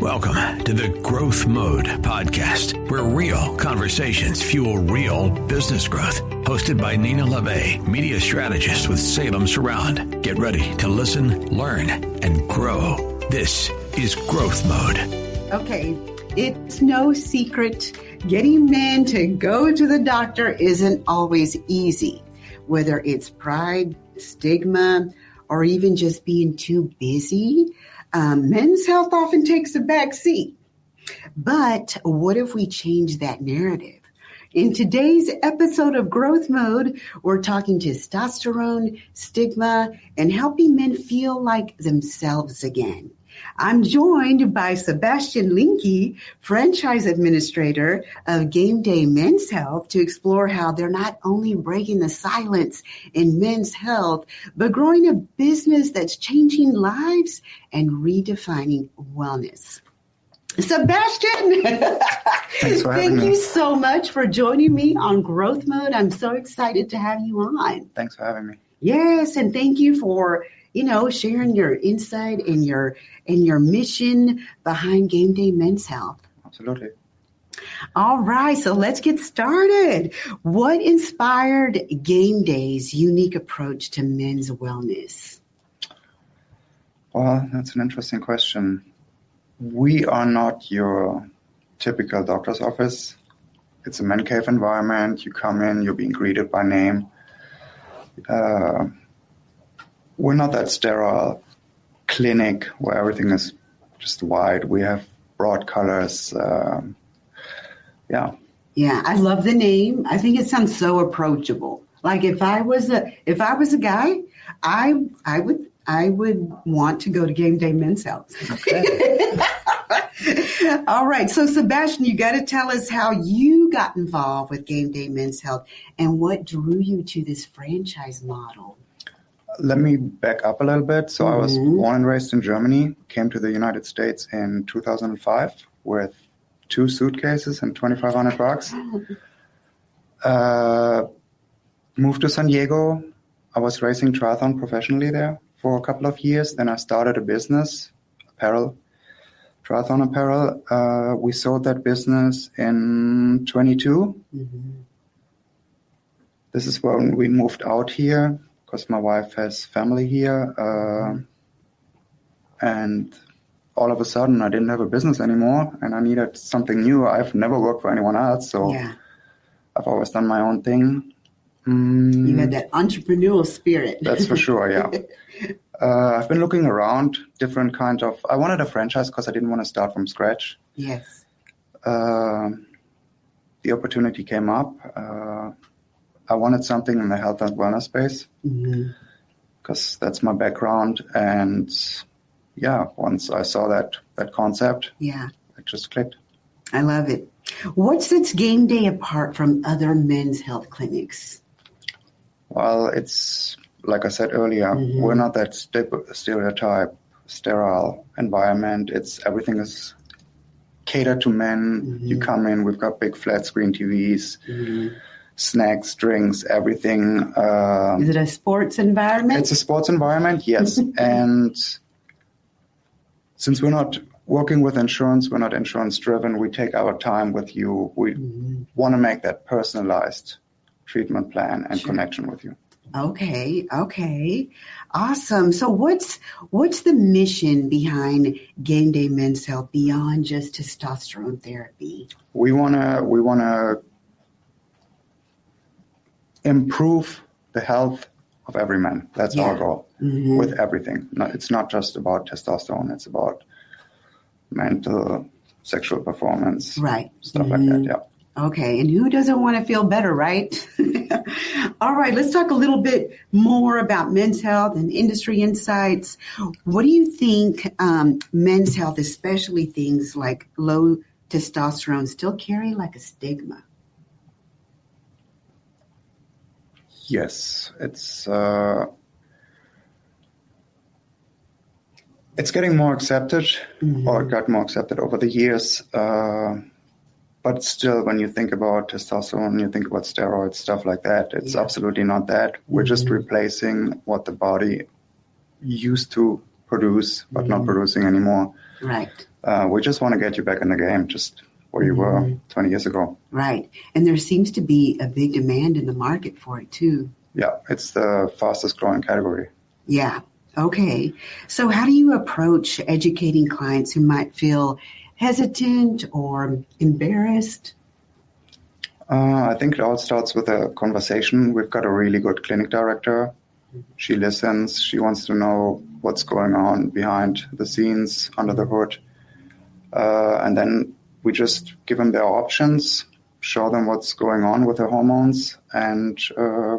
Welcome to the Growth Mode podcast, where real conversations fuel real business growth. Hosted by Nina Labbe, media strategist with Salem Surround. Get ready to listen, learn, and grow. This is Growth Mode. Okay, it's no secret getting men to go to the doctor isn't always easy, whether it's pride, stigma, or even just being too busy. Men's health often takes a back seat. But what if we change that narrative? In today's episode of Growth Mode, we're talking testosterone, stigma, and helping men feel like themselves again. I'm joined by Sebastian Linke, franchise administrator of Game Day Men's Health, to explore how they're not only breaking the silence in men's health, but growing a business that's changing lives and redefining wellness. Sebastian, thanks for having me. Thank you so much for joining me on Growth Mode. I'm so excited to have you on. Thanks for having me. Yes, and thank you for sharing your insight and your mission behind Game Day Men's Health. Absolutely. All right, so let's get started. What inspired Game Day's unique approach to men's wellness? Well, that's an interesting question. We are not your typical doctor's office. It's a man cave environment. You come in, you're being greeted by name. We're not that sterile clinic where everything is just white. We have broad colors. Yeah, I love the name. I think it sounds so approachable. Like if I was a guy, I would want to go to Game Day Men's Health. Okay. All right. So Sebastian, you got to tell us how you got involved with Game Day Men's Health and what drew you to this franchise model. Let me back up a little bit. So I was born and raised in Germany, came to the United States in 2005 with 2 suitcases and $2,500. Moved to San Diego. I was racing triathlon professionally there for a couple of years. Then I started a business, triathlon apparel. We sold that business in 22. Mm-hmm. This is when we moved out here, because my wife has family here. And all of a sudden, I didn't have a business anymore, and I needed something new. I've never worked for anyone else, so I've always done my own thing. You had that entrepreneurial spirit. That's for sure, yeah. I've been looking around different kinds of... I wanted a franchise because I didn't want to start from scratch. Yes. The opportunity came up. I wanted something in the health and wellness space because that's my background. And once I saw that concept, it just clicked. I love it. What sets Game Day apart from other men's health clinics? Well, it's like I said earlier, we're not that stereotype, sterile environment. Everything is catered to men. You come in, we've got big flat screen TVs. Snacks, drinks, everything. Is it a sports environment? It's a sports environment, yes. And since we're not working with insurance, we're not insurance driven, we take our time with you. We want to make that personalized treatment plan and connection with you. Okay. Awesome. So what's the mission behind Game Day Men's Health beyond just testosterone therapy? We wanna improve the health of every man. That's our goal with everything. It's not just about testosterone. It's about mental, sexual performance, stuff like that. Yeah. Okay. And who doesn't want to feel better, right? All right. Let's talk a little bit more about men's health and industry insights. What do you think men's health, especially things like low testosterone, still carry like a stigma? Yes, it's getting more accepted, or it got more accepted over the years. But still, when you think about testosterone, you think about steroids, stuff like that, it's absolutely not that. We're just replacing what the body used to produce, but not producing anymore. Right. We just want to get you back in the game, just where you were 20 years ago. Right. And there seems to be a big demand in the market for it, too. Yeah, it's the fastest growing category. Yeah. Okay. So how do you approach educating clients who might feel hesitant or embarrassed? I think it all starts with a conversation. We've got a really good clinic director. She listens. She wants to know what's going on behind the scenes, under the hood. And then we just give them their options, show them what's going on with their hormones, and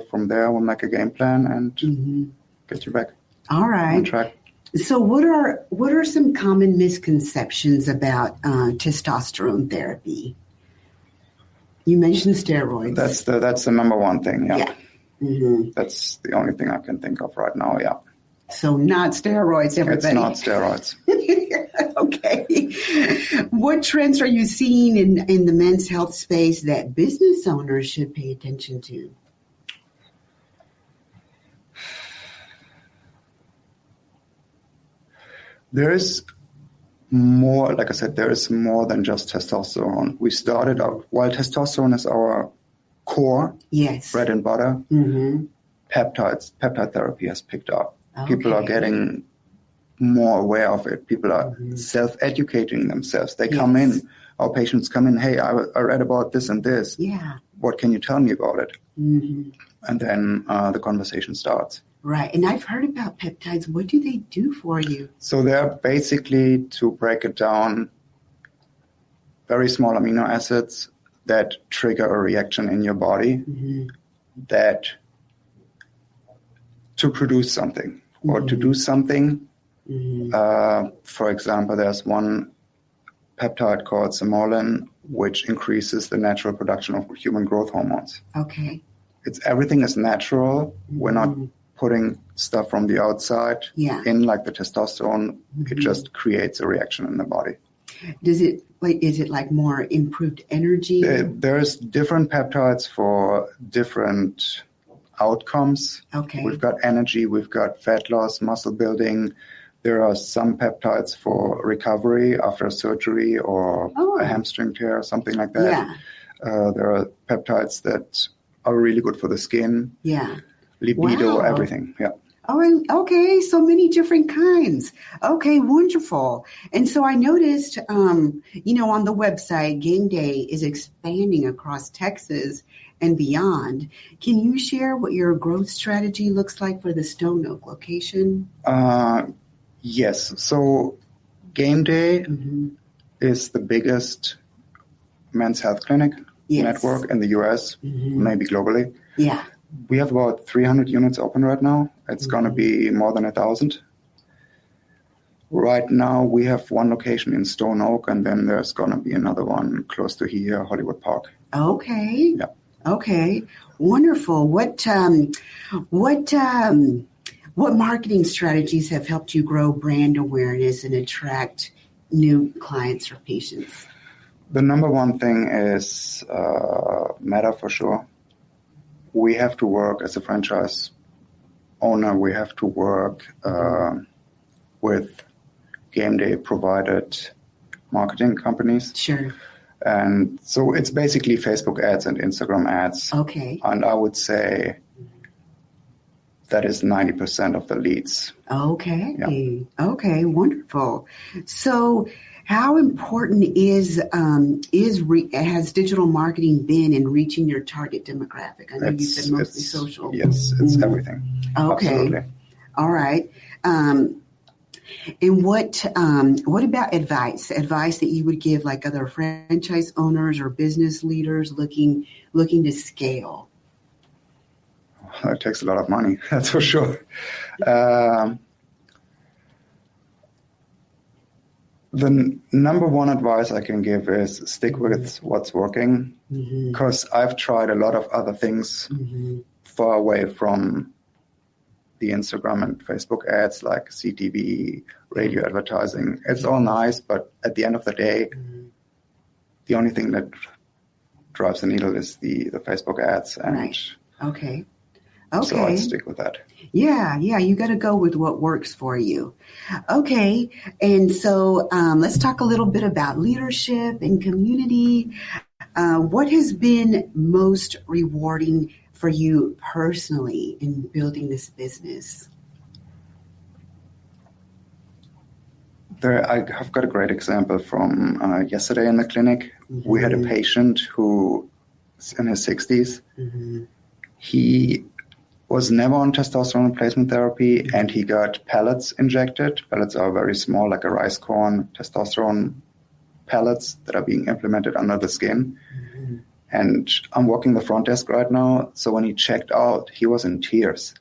from there we'll make a game plan and get you back All right. on track. So what are some common misconceptions about testosterone therapy? You mentioned steroids. That's the number one thing. Yeah. Mm-hmm. That's the only thing I can think of right now. Yeah. So not steroids, everybody. It's not steroids. Okay. What trends are you seeing in the men's health space that business owners should pay attention to? There is more, like I said, there is more than just testosterone. We started out, while testosterone is our core, Yes. bread and butter, peptide therapy has picked up. Okay. People are getting more aware of it. People are self-educating themselves. They come in, our patients come in, hey, I read about this and this. Yeah. What can you tell me about it? And then the conversation starts. Right. And I've heard about peptides. What do they do for you? So they're basically, to break it down, very small amino acids that trigger a reaction in your body that to produce something or to do something. For example, there's one peptide called semolin, which increases the natural production of human growth hormones. Okay. Everything is natural. We're not putting stuff from the outside in, like the testosterone. It just creates a reaction in the body. Is it like more improved energy? There's different peptides for different outcomes. Okay. We've got energy, we've got fat loss, muscle building. There are some peptides for recovery after a surgery or a hamstring tear or something like that. Yeah. There are peptides that are really good for the skin. Yeah. Libido, Wow. everything. Yeah. Oh, okay. So many different kinds. Okay, wonderful. And so I noticed, on the website, Game Day is expanding across Texas and beyond. Can you share what your growth strategy looks like for the Stone Oak location? Yes. So Game Day is the biggest men's health clinic network in the U.S., maybe globally. Yeah. We have about 300 units open right now. It's going to be more than 1,000. Right now, we have one location in Stone Oak, and then there's going to be another one close to here, Hollywood Park. Okay. Yeah. Okay. Wonderful. What marketing strategies have helped you grow brand awareness and attract new clients or patients? The number one thing is Meta for sure. We have to work as a franchise owner. We have to work with Game Day provided marketing companies. Sure. And so it's basically Facebook ads and Instagram ads. Okay. And I would say that is 90% of the leads. Okay. Yeah. Okay. Wonderful. So how important has digital marketing been in reaching your target demographic? I know you said mostly social. Yes, it's everything. Okay. Absolutely. All right. And what about advice that you would give like other franchise owners or business leaders looking to scale? It takes a lot of money, that's for sure. The number one advice I can give is stick with what's working, because I've tried a lot of other things far away from the Instagram and Facebook ads like CTV, radio advertising. It's all nice, but at the end of the day, the only thing that drives the needle is the Facebook ads. And right. Okay. Okay. So I'd stick with that. Yeah. You got to go with what works for you. Okay. And so let's talk a little bit about leadership and community. What has been most rewarding for you personally in building this business? I have got a great example from yesterday in the clinic. Mm-hmm. We had a patient who is in his 60s. Mm-hmm. He was never on testosterone replacement therapy, and he got pellets injected. Pellets are very small, like a rice corn, testosterone pellets that are being implemented under the skin. Mm-hmm. And I'm working the front desk right now. So when he checked out, he was in tears.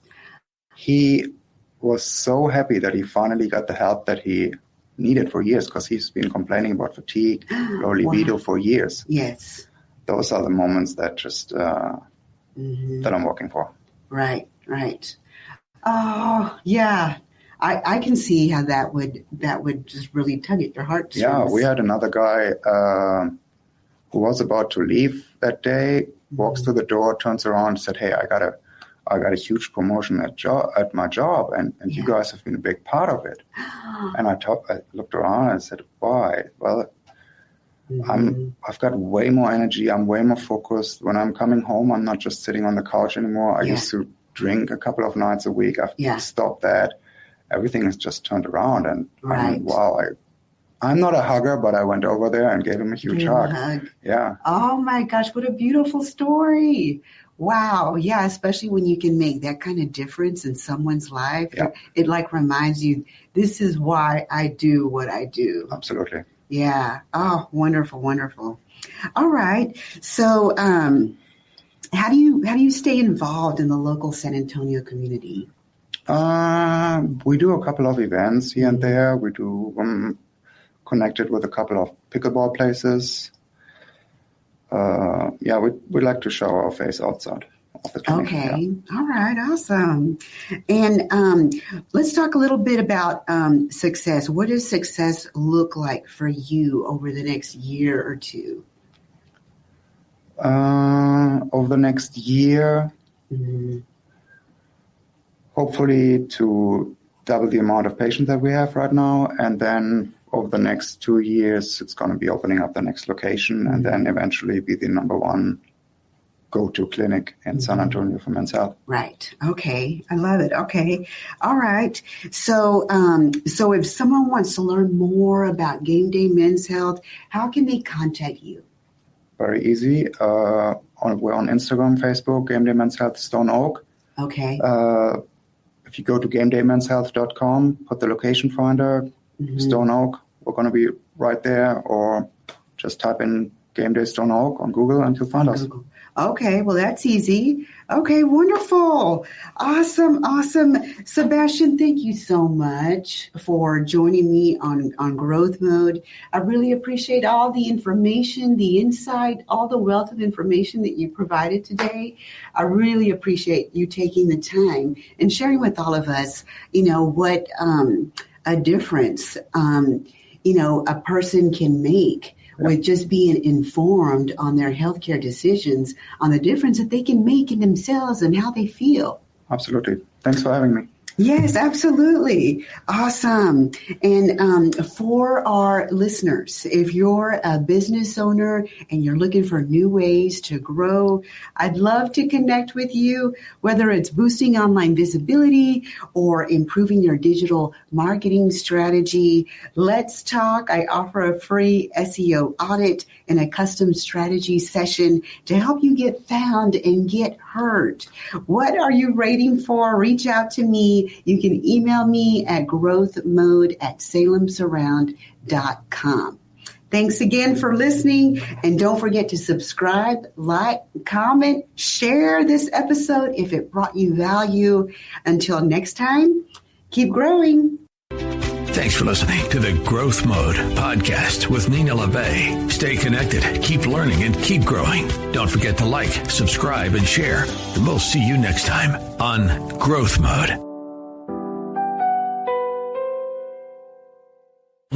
He was so happy that he finally got the help that he needed for years, because he's been complaining about fatigue, low libido for years. Yes. Those are the moments that just that I'm working for. Right. Oh, yeah. I can see how that would just really tug at your heart. Yeah, we had another guy who was about to leave that day, walks to the door, turns around, and said, "Hey, I got a huge promotion at my job, and you guys have been a big part of it." And I looked around and said, "Why?" Well, I've got way more energy. I'm way more focused. When I'm coming home, I'm not just sitting on the couch anymore. I used to drink a couple of nights a week. I've stopped that. Everything has just turned around, and I mean, wow, I'm not a hugger, but I went over there and gave him a huge hug. Yeah. Oh my gosh, what a beautiful story. Wow. Yeah. Especially when you can make that kind of difference in someone's life. Yeah. It like reminds you, this is why I do what I do. Absolutely. Yeah. Oh, wonderful. All right. So, how do you stay involved in the local San Antonio community? We do a couple of events here and there. We do connected with a couple of pickleball places. We like to show our face outside of the clinic. Okay. Yeah. All right. Awesome. And let's talk a little bit about success. What does success look like for you over the next year or two? Over the next year, hopefully to double the amount of patients that we have right now, and then over the next 2 years, it's going to be opening up the next location, and then eventually be the number one go-to clinic in San Antonio for men's health. Right. Okay. I love it. Okay. All right. So if someone wants to learn more about Game Day Men's Health, how can they contact you? Very easy. We're on Instagram, Facebook, Game Day Men's Health Stone Oak. Okay. If you go to gamedaymen'shealth.com, put the location finder, Stone Oak, we're going to be right there, or just type in Game Day Stone Oak on Google and you'll find us. Okay, well, that's easy. Okay, wonderful. Awesome. Sebastian, thank you so much for joining me on Growth Mode. I really appreciate all the information, the insight, all the wealth of information that you provided today. I really appreciate you taking the time and sharing with all of us, what a difference, a person can make with just being informed on their healthcare decisions, on the difference that they can make in themselves and how they feel. Absolutely. Thanks for having me. Yes, absolutely. Awesome. And for our listeners, if you're a business owner and you're looking for new ways to grow, I'd love to connect with you, whether it's boosting online visibility or improving your digital marketing strategy. Let's talk. I offer a free SEO audit and a custom strategy session to help you get found and get heard. What are you waiting for? Reach out to me. You can email me at growthmode@salemsurround.com. Thanks again for listening. And don't forget to subscribe, like, comment, share this episode if it brought you value. Until next time, keep growing. Thanks for listening to the Growth Mode podcast with Nina Labbe. Stay connected, keep learning, and keep growing. Don't forget to like, subscribe, and share. And we'll see you next time on Growth Mode.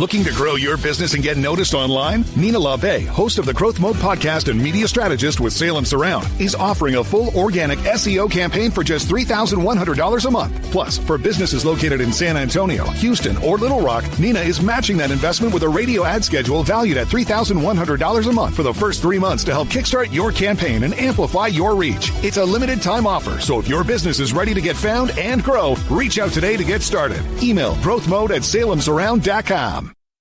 Looking to grow your business and get noticed online? Nina Labbe, host of the Growth Mode podcast and media strategist with Salem Surround, is offering a full organic SEO campaign for just $3,100 a month. Plus, for businesses located in San Antonio, Houston, or Little Rock, Nina is matching that investment with a radio ad schedule valued at $3,100 a month for the first 3 months to help kickstart your campaign and amplify your reach. It's a limited time offer, so if your business is ready to get found and grow, reach out today to get started. Email growthmode@salemsurround.com.